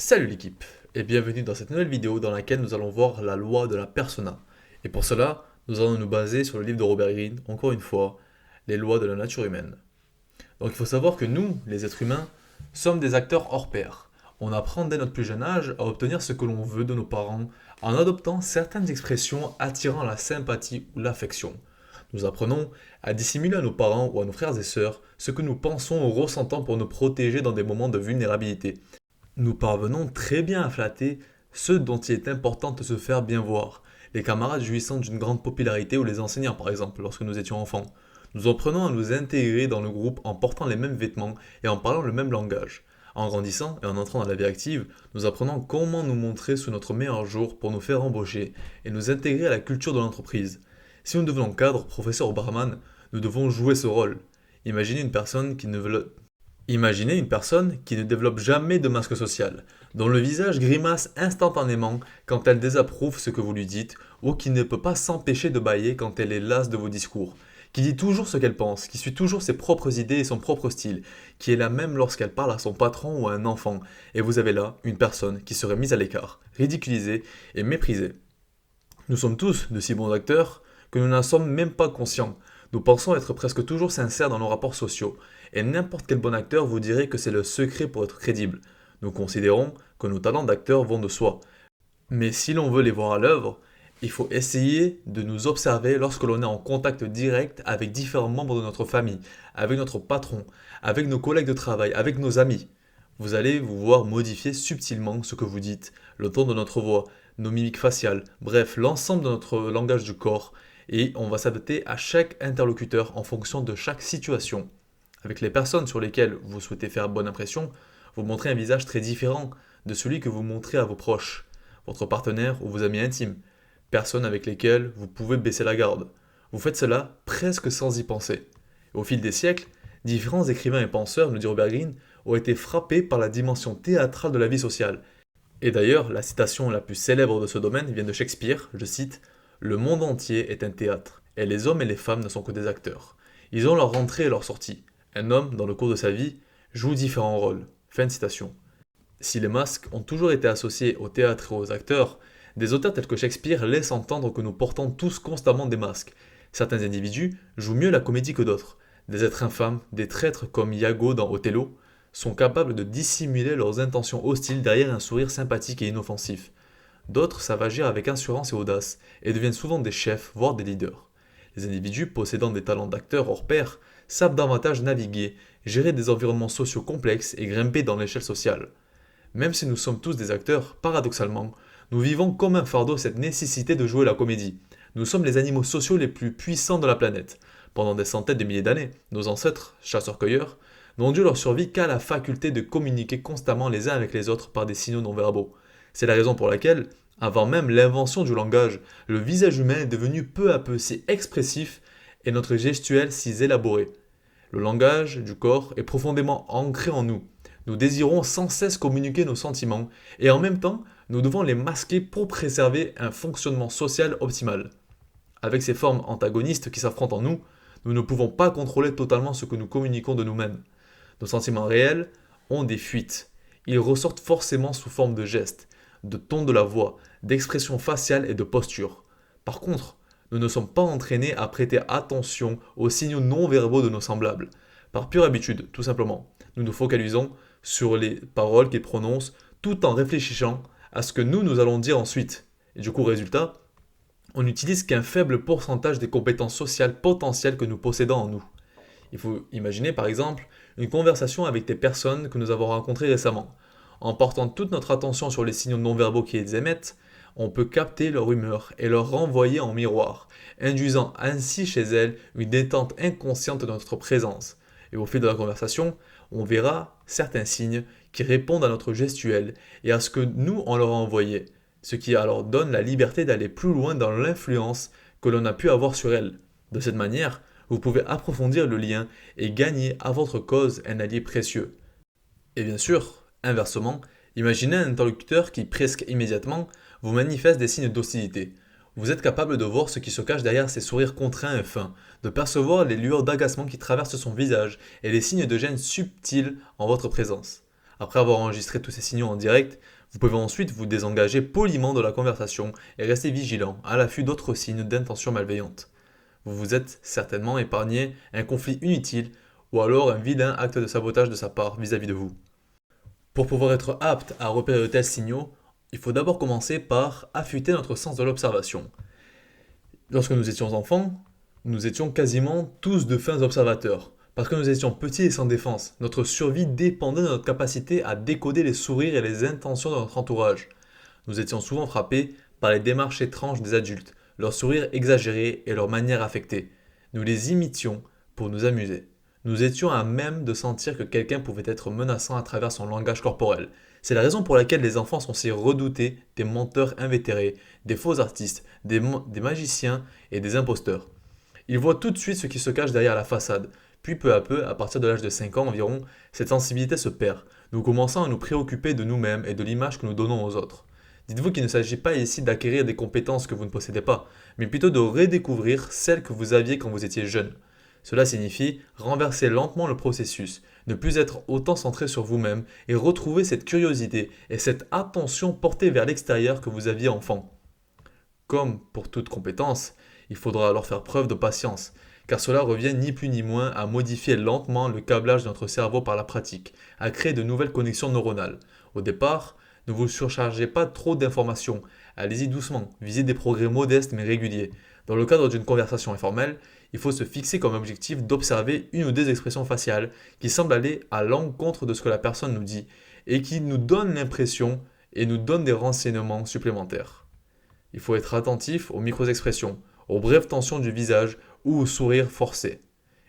Salut l'équipe et bienvenue dans cette nouvelle vidéo dans laquelle nous allons voir la loi de la persona. Et pour cela, nous allons nous baser sur le livre de Robert Greene, encore une fois, les lois de la nature humaine. Donc il faut savoir que nous, les êtres humains, sommes des acteurs hors pair. On apprend dès notre plus jeune âge à obtenir ce que l'on veut de nos parents en adoptant certaines expressions attirant la sympathie ou l'affection. Nous apprenons à dissimuler à nos parents ou à nos frères et sœurs ce que nous pensons ou ressentons pour nous protéger dans des moments de vulnérabilité. Nous parvenons très bien à flatter ceux dont il est important de se faire bien voir, les camarades jouissant d'une grande popularité ou les enseignants par exemple lorsque nous étions enfants. Nous apprenons à nous intégrer dans le groupe en portant les mêmes vêtements et en parlant le même langage. En grandissant et en entrant dans la vie active, nous apprenons comment nous montrer sous notre meilleur jour pour nous faire embaucher et nous intégrer à la culture de l'entreprise. Si nous devenons cadre, professeur ou barman, nous devons jouer ce rôle. Imaginez une personne qui ne veut Imaginez une personne qui ne développe jamais de masque social, dont le visage grimace instantanément quand elle désapprouve ce que vous lui dites, ou qui ne peut pas s'empêcher de bâiller quand elle est lasse de vos discours, qui dit toujours ce qu'elle pense, qui suit toujours ses propres idées et son propre style, qui est la même lorsqu'elle parle à son patron ou à un enfant, et vous avez là une personne qui serait mise à l'écart, ridiculisée et méprisée. Nous sommes tous de si bons acteurs que nous n'en sommes même pas conscients. Nous pensons être presque toujours sincères dans nos rapports sociaux, et n'importe quel bon acteur vous dirait que c'est le secret pour être crédible. Nous considérons que nos talents d'acteurs vont de soi. Mais si l'on veut les voir à l'œuvre, il faut essayer de nous observer lorsque l'on est en contact direct avec différents membres de notre famille, avec notre patron, avec nos collègues de travail, avec nos amis. Vous allez vous voir modifier subtilement ce que vous dites, le ton de notre voix, nos mimiques faciales, bref, l'ensemble de notre langage du corps, et on va s'adapter à chaque interlocuteur en fonction de chaque situation. Avec les personnes sur lesquelles vous souhaitez faire bonne impression, vous montrez un visage très différent de celui que vous montrez à vos proches, votre partenaire ou vos amis intimes, personnes avec lesquelles vous pouvez baisser la garde. Vous faites cela presque sans y penser. Au fil des siècles, différents écrivains et penseurs, nous dit Robert Greene, ont été frappés par la dimension théâtrale de la vie sociale. Et d'ailleurs, la citation la plus célèbre de ce domaine vient de Shakespeare, je cite: Le monde entier est un théâtre, et les hommes et les femmes ne sont que des acteurs. Ils ont leur entrée et leur sortie. Un homme, dans le cours de sa vie, joue différents rôles. Fin de citation. Si les masques ont toujours été associés au théâtre et aux acteurs, des auteurs tels que Shakespeare laissent entendre que nous portons tous constamment des masques. Certains individus jouent mieux la comédie que d'autres. Des êtres infâmes, des traîtres comme Iago dans Othello, sont capables de dissimuler leurs intentions hostiles derrière un sourire sympathique et inoffensif. D'autres savent agir avec assurance et audace, et deviennent souvent des chefs, voire des leaders. Les individus possédant des talents d'acteurs hors pair savent davantage naviguer, gérer des environnements sociaux complexes et grimper dans l'échelle sociale. Même si nous sommes tous des acteurs, paradoxalement, nous vivons comme un fardeau cette nécessité de jouer la comédie. Nous sommes les animaux sociaux les plus puissants de la planète. Pendant des centaines de milliers d'années, nos ancêtres, chasseurs-cueilleurs, n'ont dû leur survie qu'à la faculté de communiquer constamment les uns avec les autres par des signaux non verbaux. C'est la raison pour laquelle, avant même l'invention du langage, le visage humain est devenu peu à peu si expressif et notre gestuelle si élaborée. Le langage du corps est profondément ancré en nous. Nous désirons sans cesse communiquer nos sentiments et en même temps, nous devons les masquer pour préserver un fonctionnement social optimal. Avec ces formes antagonistes qui s'affrontent en nous, nous ne pouvons pas contrôler totalement ce que nous communiquons de nous-mêmes. Nos sentiments réels ont des fuites. Ils ressortent forcément sous forme de gestes, de ton de la voix, d'expressions faciales et de postures. Par contre, nous ne sommes pas entraînés à prêter attention aux signaux non verbaux de nos semblables. Par pure habitude, tout simplement. Nous nous focalisons sur les paroles qu'ils prononcent tout en réfléchissant à ce que nous allons dire ensuite. Et du coup, résultat, on n'utilise qu'un faible pourcentage des compétences sociales potentielles que nous possédons en nous. Il faut imaginer par exemple une conversation avec des personnes que nous avons rencontrées récemment. En portant toute notre attention sur les signaux non-verbaux qu'ils émettent, on peut capter leur humeur et leur renvoyer en miroir, induisant ainsi chez elles une détente inconsciente de notre présence. Et au fil de la conversation, on verra certains signes qui répondent à notre gestuelle et à ce que nous on leur a envoyé, ce qui alors donne la liberté d'aller plus loin dans l'influence que l'on a pu avoir sur elles. De cette manière, vous pouvez approfondir le lien et gagner à votre cause un allié précieux. Et bien sûr, inversement, imaginez un interlocuteur qui presque immédiatement vous manifeste des signes d'hostilité. Vous êtes capable de voir ce qui se cache derrière ses sourires contraints et fins, de percevoir les lueurs d'agacement qui traversent son visage et les signes de gêne subtils en votre présence. Après avoir enregistré tous ces signaux en direct, vous pouvez ensuite vous désengager poliment de la conversation et rester vigilant à l'affût d'autres signes d'intention malveillante. Vous vous êtes certainement épargné un conflit inutile ou alors un vilain acte de sabotage de sa part vis-à-vis de vous. Pour pouvoir être apte à repérer de tels signaux, il faut d'abord commencer par affûter notre sens de l'observation. Lorsque nous étions enfants, nous étions quasiment tous de fins observateurs. Parce que nous étions petits et sans défense, notre survie dépendait de notre capacité à décoder les sourires et les intentions de notre entourage. Nous étions souvent frappés par les démarches étranges des adultes, leurs sourires exagérés et leurs manières affectées. Nous les imitions pour nous amuser. Nous étions à même de sentir que quelqu'un pouvait être menaçant à travers son langage corporel. C'est la raison pour laquelle les enfants sont si redoutés des menteurs invétérés, des faux artistes, des magiciens et des imposteurs. Ils voient tout de suite ce qui se cache derrière la façade. Puis peu à peu, à partir de l'âge de 5 ans environ, cette sensibilité se perd. Nous commençons à nous préoccuper de nous-mêmes et de l'image que nous donnons aux autres. Dites-vous qu'il ne s'agit pas ici d'acquérir des compétences que vous ne possédez pas, mais plutôt de redécouvrir celles que vous aviez quand vous étiez jeune. Cela signifie renverser lentement le processus, ne plus être autant centré sur vous-même et retrouver cette curiosité et cette attention portée vers l'extérieur que vous aviez enfant. Comme pour toute compétence, il faudra alors faire preuve de patience, car cela revient ni plus ni moins à modifier lentement le câblage de notre cerveau par la pratique, à créer de nouvelles connexions neuronales. Au départ, ne vous surchargez pas trop d'informations, allez-y doucement, visez des progrès modestes mais réguliers. Dans le cadre d'une conversation informelle, il faut se fixer comme objectif d'observer une ou deux expressions faciales qui semblent aller à l'encontre de ce que la personne nous dit et qui nous donnent l'impression et nous donnent des renseignements supplémentaires. Il faut être attentif aux micro-expressions, aux brèves tensions du visage ou au sourire forcé.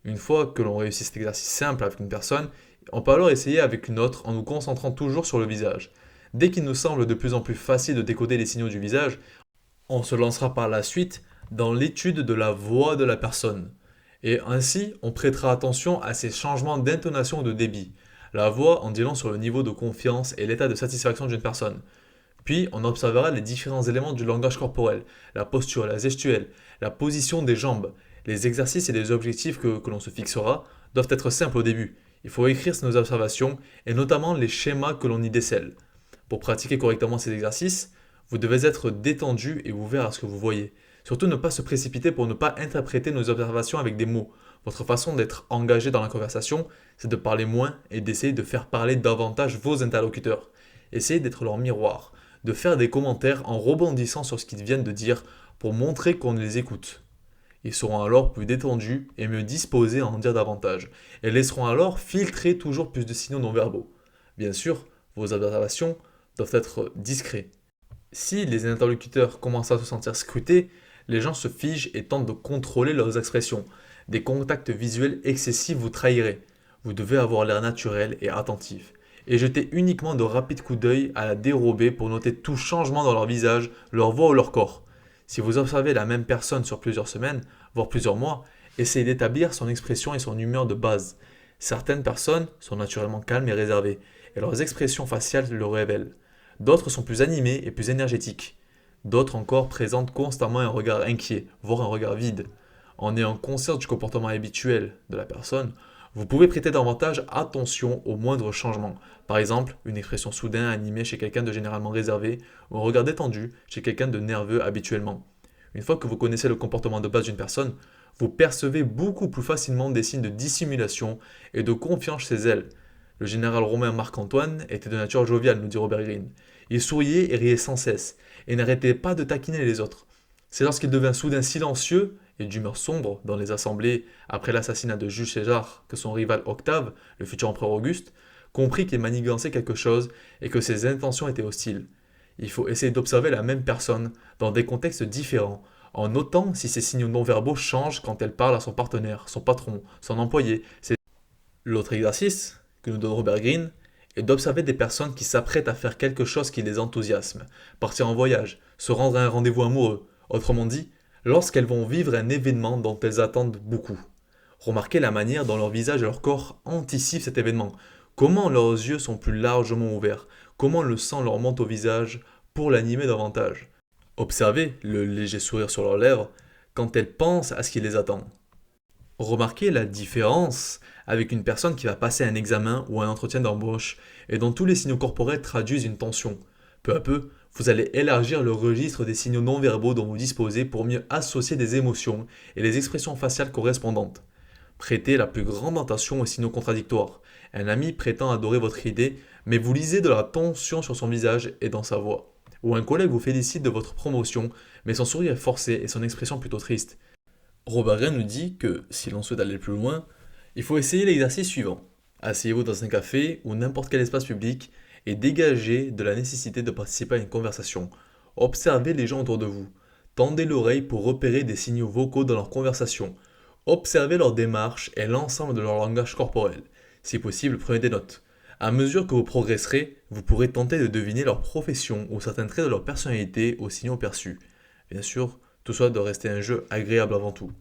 Une fois que l'on réussit cet exercice simple avec une personne, on peut alors essayer avec une autre en nous concentrant toujours sur le visage. Dès qu'il nous semble de plus en plus facile de décoder les signaux du visage, on se lancera par la suite dans l'étude de la voix de la personne. Et ainsi, on prêtera attention à ces changements d'intonation ou de débit. La voix en dit long sur le niveau de confiance et l'état de satisfaction d'une personne. Puis, on observera les différents éléments du langage corporel, la posture, la gestuelle, la position des jambes. Les exercices et les objectifs que l'on se fixera doivent être simples au début. Il faut écrire nos observations et notamment les schémas que l'on y décèle. Pour pratiquer correctement ces exercices, vous devez être détendu et ouvert à ce que vous voyez. Surtout ne pas se précipiter pour ne pas interpréter nos observations avec des mots. Votre façon d'être engagé dans la conversation, c'est de parler moins et d'essayer de faire parler davantage vos interlocuteurs. Essayez d'être leur miroir, de faire des commentaires en rebondissant sur ce qu'ils viennent de dire pour montrer qu'on les écoute. Ils seront alors plus détendus et mieux disposés à en dire davantage, et laisseront alors filtrer toujours plus de signaux non verbaux. Bien sûr, vos observations doivent être discrets. Si les interlocuteurs commencent à se sentir scrutés, les gens se figent et tentent de contrôler leurs expressions. Des contacts visuels excessifs vous trahiraient. Vous devez avoir l'air naturel et attentif. Et jeter uniquement de rapides coups d'œil à la dérobée pour noter tout changement dans leur visage, leur voix ou leur corps. Si vous observez la même personne sur plusieurs semaines, voire plusieurs mois, essayez d'établir son expression et son humeur de base. Certaines personnes sont naturellement calmes et réservées, et leurs expressions faciales le révèlent. D'autres sont plus animées et plus énergétiques. D'autres encore présentent constamment un regard inquiet, voire un regard vide. En ayant conscience du comportement habituel de la personne, vous pouvez prêter davantage attention aux moindres changements. Par exemple, une expression soudain animée chez quelqu'un de généralement réservé ou un regard détendu chez quelqu'un de nerveux habituellement. Une fois que vous connaissez le comportement de base d'une personne, vous percevez beaucoup plus facilement des signes de dissimulation et de confiance chez elle. Le général romain Marc-Antoine était de nature joviale, nous dit Robert Greene. Il souriait et riait sans cesse, et n'arrêtait pas de taquiner les autres. C'est lorsqu'il devint soudain silencieux et d'humeur sombre dans les assemblées après l'assassinat de Jules César que son rival Octave, le futur empereur Auguste, comprit qu'il manigançait quelque chose et que ses intentions étaient hostiles. Il faut essayer d'observer la même personne dans des contextes différents, en notant si ses signaux non-verbaux changent quand elle parle à son partenaire, son patron, son employé. L'autre exercice que nous donne Robert Greene est d'observer des personnes qui s'apprêtent à faire quelque chose qui les enthousiasme, partir en voyage, se rendre à un rendez-vous amoureux, autrement dit, lorsqu'elles vont vivre un événement dont elles attendent beaucoup. Remarquez la manière dont leur visage et leur corps anticipent cet événement, comment leurs yeux sont plus largement ouverts, comment le sang leur monte au visage pour l'animer davantage. Observez le léger sourire sur leurs lèvres quand elles pensent à ce qui les attend. Remarquez la différence avec une personne qui va passer un examen ou un entretien d'embauche et dont tous les signaux corporels traduisent une tension. Peu à peu, vous allez élargir le registre des signaux non verbaux dont vous disposez pour mieux associer des émotions et les expressions faciales correspondantes. Prêtez la plus grande attention aux signaux contradictoires. Un ami prétend adorer votre idée, mais vous lisez de la tension sur son visage et dans sa voix. Ou un collègue vous félicite de votre promotion, mais son sourire est forcé et son expression plutôt triste. Robert Greene nous dit que, si l'on souhaite aller plus loin, il faut essayer l'exercice suivant. Asseyez-vous dans un café ou n'importe quel espace public et dégagez de la nécessité de participer à une conversation. Observez les gens autour de vous. Tendez l'oreille pour repérer des signaux vocaux dans leur conversation. Observez leur démarche et l'ensemble de leur langage corporel. Si possible, prenez des notes. À mesure que vous progresserez, vous pourrez tenter de deviner leur profession ou certains traits de leur personnalité aux signaux perçus. Bien sûr, tout cela doit rester un jeu agréable avant tout.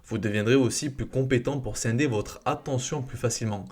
Vous deviendrez aussi plus compétent pour scinder votre attention plus facilement.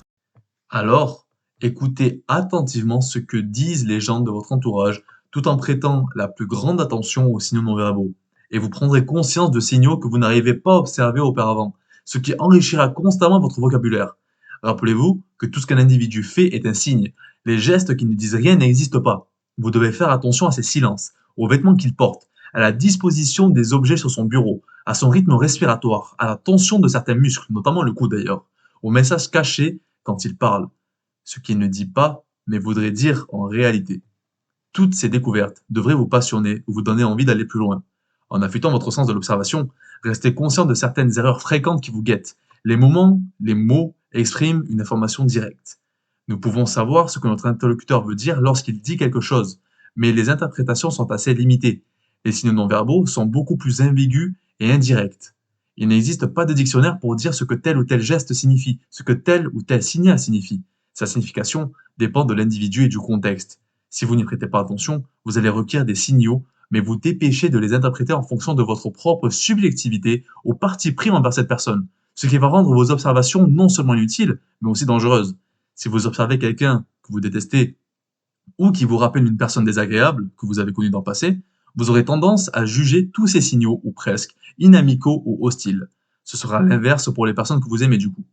Alors, écoutez attentivement ce que disent les gens de votre entourage, tout en prêtant la plus grande attention aux signaux non-verbaux. Et vous prendrez conscience de signaux que vous n'arrivez pas à observer auparavant, ce qui enrichira constamment votre vocabulaire. Rappelez-vous que tout ce qu'un individu fait est un signe. Les gestes qui ne disent rien n'existent pas. Vous devez faire attention à ses silences, aux vêtements qu'il porte, à la disposition des objets sur son bureau, à son rythme respiratoire, à la tension de certains muscles, notamment le cou d'ailleurs, aux messages cachés quand il parle, ce qu'il ne dit pas, mais voudrait dire en réalité. Toutes ces découvertes devraient vous passionner ou vous donner envie d'aller plus loin. En affûtant votre sens de l'observation, restez conscient de certaines erreurs fréquentes qui vous guettent. Les mots expriment une information directe. Nous pouvons savoir ce que notre interlocuteur veut dire lorsqu'il dit quelque chose, mais les interprétations sont assez limitées. Les signes non-verbaux sont beaucoup plus ambigus et indirects. Il n'existe pas de dictionnaire pour dire ce que tel ou tel geste signifie, ce que tel ou tel signal signifie. Sa signification dépend de l'individu et du contexte. Si vous n'y prêtez pas attention, vous allez requérir des signaux, mais vous dépêchez de les interpréter en fonction de votre propre subjectivité au parti pris envers cette personne, ce qui va rendre vos observations non seulement inutiles, mais aussi dangereuses. Si vous observez quelqu'un que vous détestez ou qui vous rappelle une personne désagréable que vous avez connue dans le passé, vous aurez tendance à juger tous ces signaux, ou presque, inamicaux ou hostiles. Ce sera l'inverse pour les personnes que vous aimez du coup.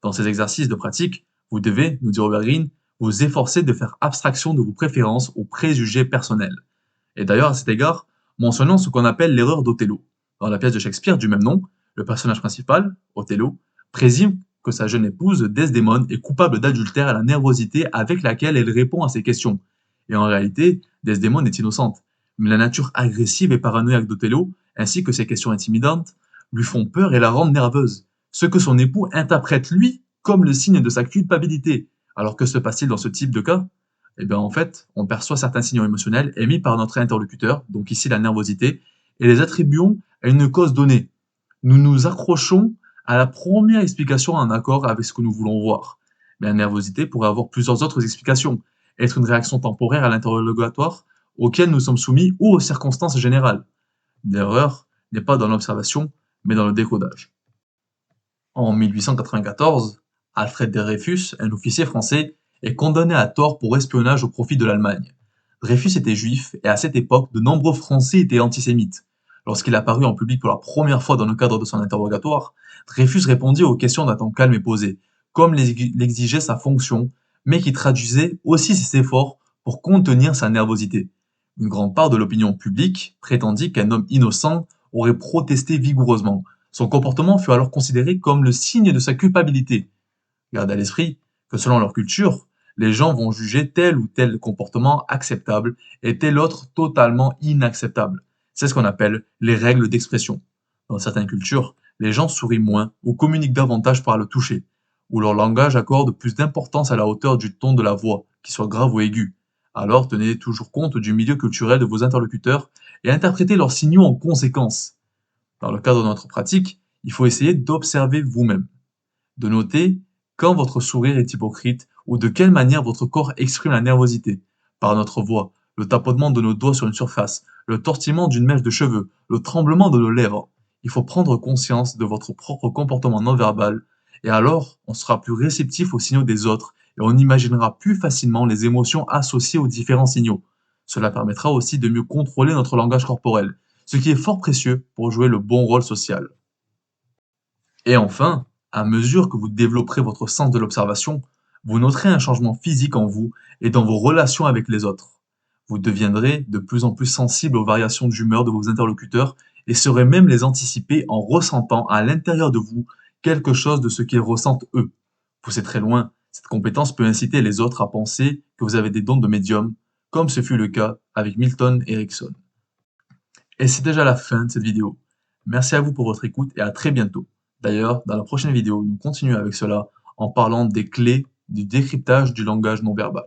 Dans ces exercices de pratique, vous devez, nous dit Robert Greene, vous efforcer de faire abstraction de vos préférences aux préjugés personnels. Et d'ailleurs, à cet égard, mentionnons ce qu'on appelle l'erreur d'Othello. Dans la pièce de Shakespeare du même nom, le personnage principal, Othello, présume que sa jeune épouse, Desdémone, est coupable d'adultère à la nervosité avec laquelle elle répond à ses questions. Et en réalité, Desdémone est innocente. Mais la nature agressive et paranoïaque d'Othello, ainsi que ses questions intimidantes, lui font peur et la rendent nerveuse. Ce que son époux interprète, lui, comme le signe de sa culpabilité. Alors que se passe-t-il dans ce type de cas? Eh bien, en fait, on perçoit certains signaux émotionnels émis par notre interlocuteur, donc ici la nervosité, et les attribuons à une cause donnée. Nous nous accrochons à la première explication en accord avec ce que nous voulons voir. Mais la nervosité pourrait avoir plusieurs autres explications, être une réaction temporaire à l'interrogatoire auquel nous sommes soumis ou aux circonstances générales. L'erreur n'est pas dans l'observation, mais dans le décodage. En 1894, Alfred Dreyfus, un officier français, est condamné à tort pour espionnage au profit de l'Allemagne. Dreyfus était juif et à cette époque, de nombreux Français étaient antisémites. Lorsqu'il apparut en public pour la première fois dans le cadre de son interrogatoire, Dreyfus répondit aux questions d'un ton calme et posé, comme l'exigeait sa fonction, mais qui traduisait aussi ses efforts pour contenir sa nervosité. Une grande part de l'opinion publique prétendit qu'un homme innocent aurait protesté vigoureusement. Son comportement fut alors considéré comme le signe de sa culpabilité. Gardez à l'esprit que selon leur culture, les gens vont juger tel ou tel comportement acceptable et tel autre totalement inacceptable. C'est ce qu'on appelle les règles d'expression. Dans certaines cultures, les gens sourient moins ou communiquent davantage par le toucher, ou leur langage accorde plus d'importance à la hauteur du ton de la voix, qu'il soit grave ou aigu. Alors tenez toujours compte du milieu culturel de vos interlocuteurs et interprétez leurs signaux en conséquence. Dans le cadre de notre pratique, il faut essayer d'observer vous-même, de noter quand votre sourire est hypocrite ou de quelle manière votre corps exprime la nervosité, par notre voix, le tapotement de nos doigts sur une surface, le tortillement d'une mèche de cheveux, le tremblement de nos lèvres. Il faut prendre conscience de votre propre comportement non verbal, et alors on sera plus réceptif aux signaux des autres et on imaginera plus facilement les émotions associées aux différents signaux. Cela permettra aussi de mieux contrôler notre langage corporel, ce qui est fort précieux pour jouer le bon rôle social. Et enfin, À mesure que vous développerez votre sens de l'observation, vous noterez un changement physique en vous et dans vos relations avec les autres. Vous deviendrez de plus en plus sensible aux variations d'humeur de vos interlocuteurs et saurez même les anticiper en ressentant à l'intérieur de vous quelque chose de ce qu'ils ressentent eux. Poussé très loin, cette compétence peut inciter les autres à penser que vous avez des dons de médium, comme ce fut le cas avec Milton Erickson. Et c'est déjà la fin de cette vidéo. Merci à vous pour votre écoute et à très bientôt. D'ailleurs, dans la prochaine vidéo, nous continuons avec cela en parlant des clés du décryptage du langage non verbal.